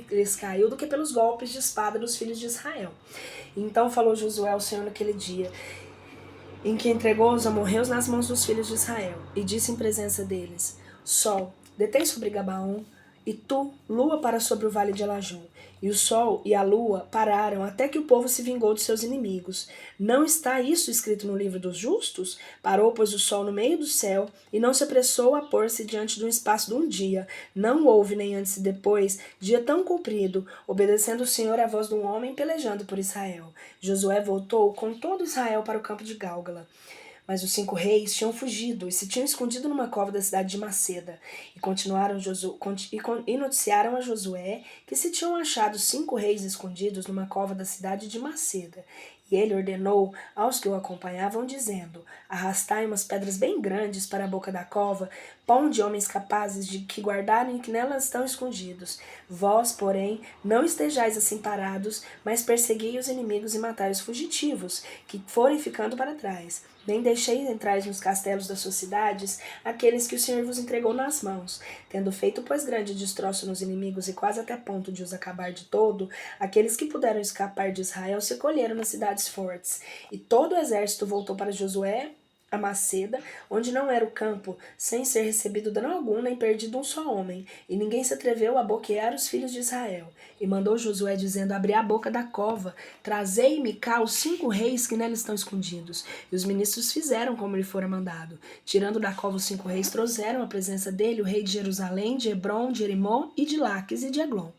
lhes caiu do que pelos golpes de espada dos filhos de Israel. Então falou Josué ao Senhor naquele dia, em que entregou os amorreus nas mãos dos filhos de Israel, e disse em presença deles: Sol, detém sobre Gabaon, e tu, lua, para sobre o vale de Elajum. E o sol e a lua pararam até que o povo se vingou de seus inimigos. Não está isso escrito no livro dos justos? Parou, pois, o sol no meio do céu, e não se apressou a pôr-se diante de um espaço de um dia. Não houve, nem antes e depois, dia tão comprido, obedecendo o Senhor à voz de um homem pelejando por Israel. Josué voltou com todo Israel para o campo de Gálgala. Mas os 5 reis tinham fugido e se tinham escondido numa cova da cidade de Maceda. E noticiaram a Josué que se tinham achado 5 reis escondidos numa cova da cidade de Maceda. E ele ordenou aos que o acompanhavam, dizendo: Arrastai umas pedras bem grandes para a boca da cova, ponde homens capazes de que guardarem que nelas estão escondidos. Vós, porém, não estejais assim parados, mas persegui os inimigos e matai os fugitivos, que forem ficando para trás. Nem deixeis entrar nos castelos das suas cidades aqueles que o Senhor vos entregou nas mãos. Tendo feito, pois, grande destroço nos inimigos e quase até ponto de os acabar de todo, aqueles que puderam escapar de Israel se colheram nas cidades fortes. E todo o exército voltou para Josué a Maceda, onde não era o campo, sem ser recebido dano algum, nem perdido um só homem, e ninguém se atreveu a boquear os filhos de Israel. E mandou Josué, dizendo: Abri a boca da cova, trazei-me cá os 5 reis que nela estão escondidos. E os ministros fizeram como lhe fora mandado. Tirando da cova os 5 reis, trouxeram à presença dele o rei de Jerusalém, de Hebron, de Jerimon e de Laques e de Eglon.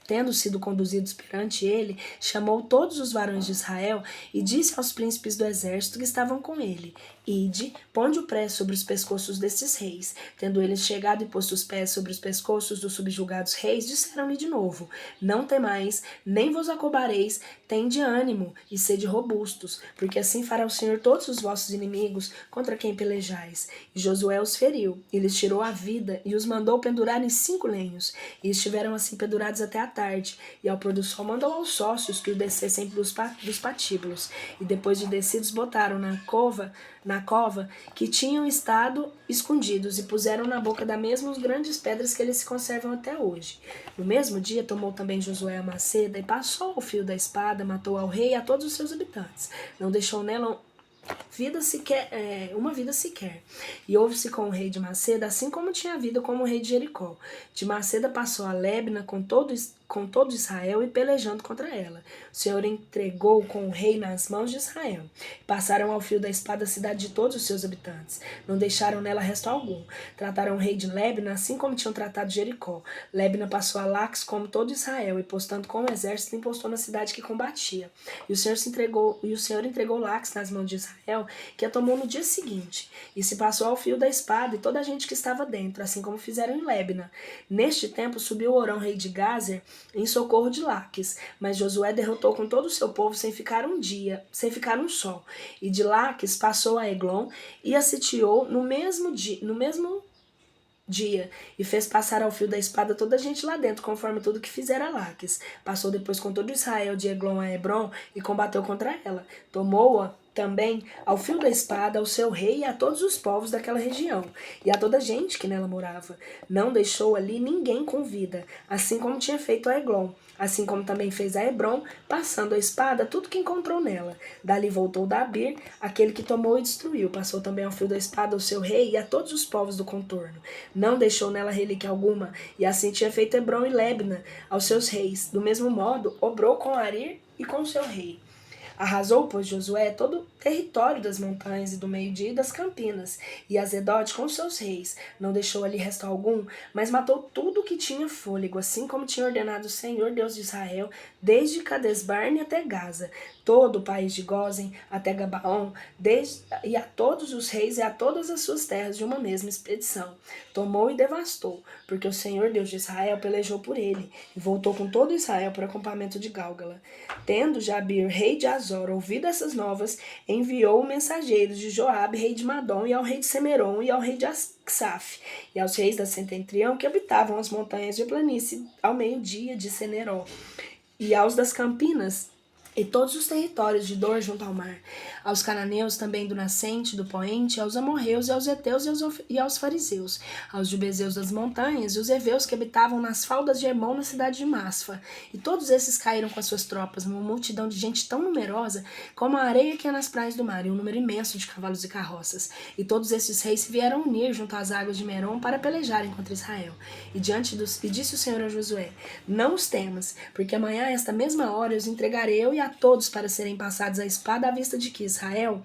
Tendo sido conduzidos perante ele, chamou todos os varões de Israel e disse aos príncipes do exército que estavam com ele: Ide, ponde o pé sobre os pescoços destes reis. Tendo eles chegado e posto os pés sobre os pescoços dos subjugados reis, disseram-lhe de novo: Não temais, nem vos acobareis, tende ânimo e sede robustos, porque assim fará o Senhor todos os vossos inimigos contra quem pelejais. E Josué os feriu, e lhes tirou a vida, e os mandou pendurar em 5 lenhos. E estiveram assim pendurados até a tarde. E ao pôr do sol mandou aos sócios que o descessem dos patíbulos. E depois de descidos, botaram na cova que tinham estado escondidos, e puseram na boca da mesma as grandes pedras que eles se conservam até hoje. No mesmo dia tomou também Josué a Maceda, e passou o fio da espada, matou ao rei e a todos os seus habitantes. Não deixou nela uma vida sequer. E houve-se com o rei de Maceda, assim como tinha havido com o rei de Jericó. De Maceda passou a Libna com todo Israel e pelejando contra ela. O Senhor entregou com o rei nas mãos de Israel. Passaram ao fio da espada a cidade de todos os seus habitantes. Não deixaram nela resto algum. Trataram o rei de Libna assim como tinham tratado Jericó. Libna passou a Laques como todo Israel, e postando com o exército, impostou na cidade que combatia. E o Senhor entregou Laques nas mãos de Israel, que a tomou no dia seguinte. E se passou ao fio da espada e toda a gente que estava dentro, assim como fizeram em Libna. Neste tempo subiu Orão, rei de Gazer, em socorro de Laques, mas Josué derrotou com todo o seu povo sem ficar um sol. E de Laques passou a Eglon e a sitiou no mesmo dia, e fez passar ao fio da espada toda a gente lá dentro, conforme tudo que fizera Laques. Passou depois com todo Israel de Eglon a Hebron e combateu contra ela. Tomou-a também ao fio da espada ao seu rei e a todos os povos daquela região, e a toda a gente que nela morava. Não deixou ali ninguém com vida, assim como tinha feito a Eglon, assim como também fez a Hebron, passando a espada tudo que encontrou nela. Dali voltou Dabir, aquele que tomou e destruiu. Passou também ao fio da espada ao seu rei e a todos os povos do contorno. Não deixou nela relíquia alguma, e assim tinha feito Hebron e Libna aos seus reis. Do mesmo modo, obrou com Arir e com seu rei. Arrasou, pois, Josué todo o território das montanhas e do meio-dia e das campinas, e Azedote com seus reis. Não deixou ali resto algum, mas matou tudo o que tinha fôlego, assim como tinha ordenado o Senhor, Deus de Israel, desde Cadesbarne até Gaza, todo o país de Gósen até Gabaon, e a todos os reis e a todas as suas terras de uma mesma expedição. Tomou e devastou, porque o Senhor, Deus de Israel, pelejou por ele, e voltou com todo Israel para o acampamento de Gálgala. Tendo Jabir, rei de Azor, ouvido essas novas, enviou mensageiros de Joabe, rei de Madom, e ao rei de Semeron, e ao rei de Aksaf, e aos reis da setentrião que habitavam as montanhas de planície ao meio-dia de Seneró, e aos das campinas, e todos os territórios de Dor junto ao mar, aos cananeus também do nascente, do poente, aos amorreus e aos heteus e aos fariseus, aos jubezeus das montanhas e os heveus que habitavam nas faldas de Hermon na cidade de Masfa. E todos esses caíram com as suas tropas, uma multidão de gente tão numerosa como a areia que é nas praias do mar, e um número imenso de cavalos e carroças. E todos esses reis se vieram unir junto às águas de Merom para pelejarem contra Israel. E disse o Senhor a Josué: não os temas, porque amanhã a esta mesma hora eu os entregarei eu e a todos para serem passados a espada à vista de que Israel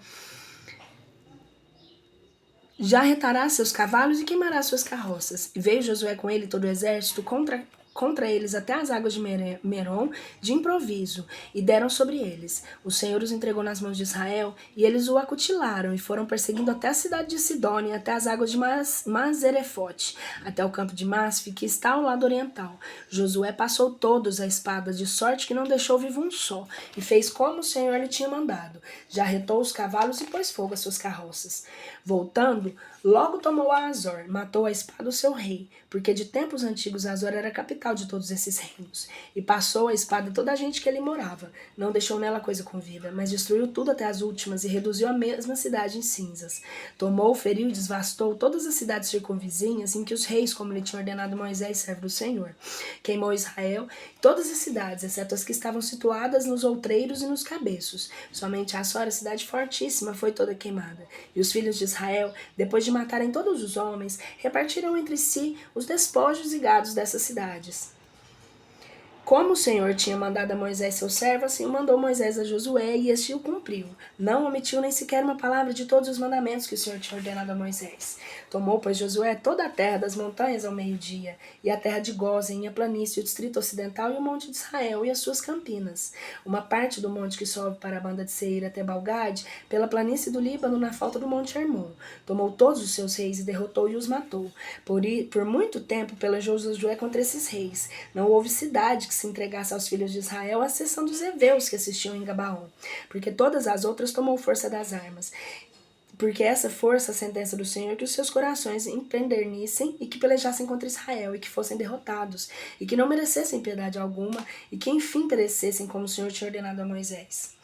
já retará seus cavalos e queimará suas carroças. E veio Josué com ele todo o exército contra eles até as águas de Merom de improviso, e deram sobre eles. O Senhor os entregou nas mãos de Israel, e eles o acutilaram, e foram perseguindo até a cidade de Sidônia, até as águas de Mazerefote, até o campo de Masfe, que está ao lado oriental. Josué passou todos a espada, de sorte que não deixou vivo um só, e fez como o Senhor lhe tinha mandado. Já retou os cavalos e pôs fogo às suas carroças. Voltando, logo tomou a Azor, matou a espada o seu rei, porque de tempos antigos Azor era capital de todos esses reinos, e passou a espada toda a gente que ali morava, não deixou nela coisa com vida, mas destruiu tudo até as últimas e reduziu a mesma cidade em cinzas. Tomou, feriu e desvastou todas as cidades circunvizinhas em que os reis, como lhe tinha ordenado Moisés, servo do Senhor. Queimou Israel todas as cidades, exceto as que estavam situadas nos outreiros e nos cabeços. Somente Assor, a cidade fortíssima, foi toda queimada. E os filhos de Israel, depois de matarem todos os homens, repartiram entre si os despojos e gados dessas cidades. Como o Senhor tinha mandado a Moisés seu servo, assim o mandou Moisés a Josué, e este o cumpriu. Não omitiu nem sequer uma palavra de todos os mandamentos que o Senhor tinha ordenado a Moisés. Tomou, pois, Josué toda a terra das montanhas ao meio-dia, e a terra de Gósen, e a planície, o distrito ocidental, e o monte de Israel, e as suas campinas. Uma parte do monte que sobe para a banda de Seir até Balgade, pela planície do Líbano, na falta do monte Hermon. Tomou todos os seus reis e derrotou e os matou. Por muito tempo pelejou Josué contra esses reis. Não houve cidade que se entregasse aos filhos de Israel, à exceção dos heveus que assistiam em Gabaon, porque todas as outras tomou força das armas. Porque essa força a sentença do Senhor, que os seus corações empedernissem e que pelejassem contra Israel, e que fossem derrotados, e que não merecessem piedade alguma, e que enfim perecessem como o Senhor tinha ordenado a Moisés.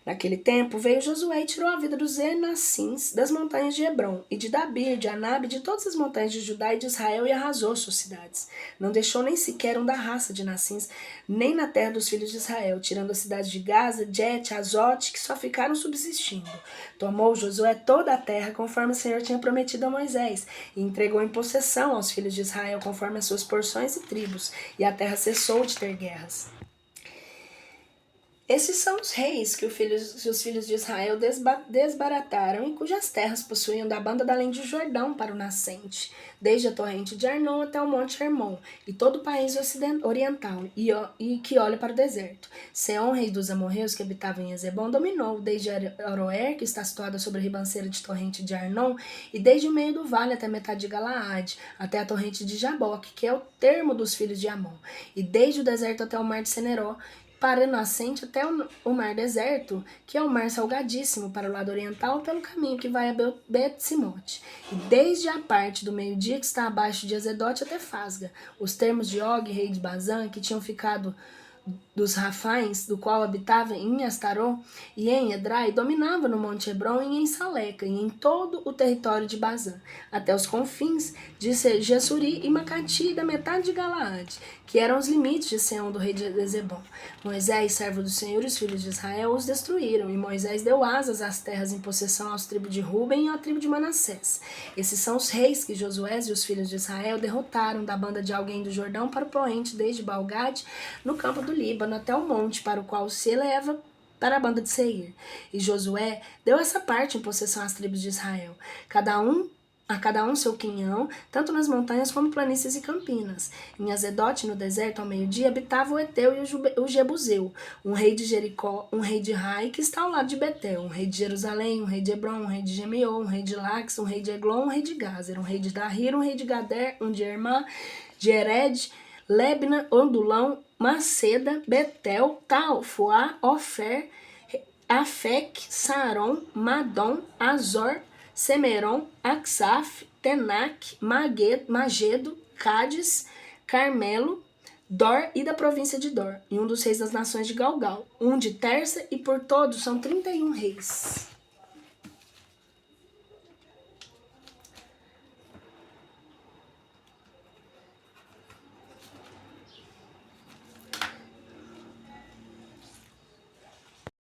Naquele tempo veio Josué e tirou a vida dos Enassins das montanhas de Hebron, e de Dabir, de Anabe, de todas as montanhas de Judá e de Israel, e arrasou suas cidades. Não deixou nem sequer um da raça de Nassins, nem na terra dos filhos de Israel, tirando as cidades de Gaza, Jet, Azote, que só ficaram subsistindo. Tomou Josué toda a terra, conforme o Senhor tinha prometido a Moisés, e entregou em possessão aos filhos de Israel, conforme as suas porções e tribos, e a terra cessou de ter guerras. Esses são os reis que os filhos de Israel desbarataram e cujas terras possuíam da banda da além de Jordão para o nascente, desde a torrente de Arnon até o monte Hermon, e todo o país oriental, e que olha para o deserto. Seom, rei dos amorreus que habitavam em Ezebom, dominou, desde Aroer, que está situada sobre a ribanceira de torrente de Arnon, e desde o meio do vale até metade de Galaade, até a torrente de Jaboque, que é o termo dos filhos de Amon, e desde o deserto até o mar de Seneró, para o nascente até o mar deserto, que é o mar salgadíssimo para o lado oriental, pelo caminho que vai a Bet-Simote, e desde a parte do meio-dia que está abaixo de Azedote até Fasga. Os termos de Og, rei de Bazã, que tinham ficado dos Rafains, do qual habitava em Astarô e em Edrai, dominava no Monte Hebron e em Saleca, e em todo o território de Bazã, até os confins de Gessuri e Macati, da metade de Galaade, que eram os limites de Seom, do rei de Ezebom. Moisés, servo do Senhor, e os filhos de Israel os destruíram, e Moisés deu asas às terras em possessão aos tribos de Ruben e à tribo de Manassés. Esses são os reis que Josué e os filhos de Israel derrotaram da banda de alguém do Jordão para o poente, desde Balgade, no campo do Líbano, até o monte para o qual se eleva para a banda de Seir. E Josué deu essa parte em possessão às tribos de Israel, a cada um seu quinhão, tanto nas montanhas como planícies e campinas. Em Azedote, no deserto, ao meio-dia, habitava o Eteu e o Jebuseu, um rei de Jericó, um rei de Rai, que está ao lado de Betel, um rei de Jerusalém, um rei de Hebron, um rei de Gemeô, um rei de Lax, um rei de Eglon, um rei de Gazer, um rei de Dahir, um rei de Gader, um de Hermã, de Ered, Lebna, Ondulão, Maceda, Betel, Tal, Fuá, Ofer, Afec, Saron, Madom, Azor, Semeron, Aksaf, Tenac, Magedo, Cádiz, Carmelo, Dor e da província de Dor, e um dos reis das nações de Galgal, um de Terça, e por todos são 31 reis.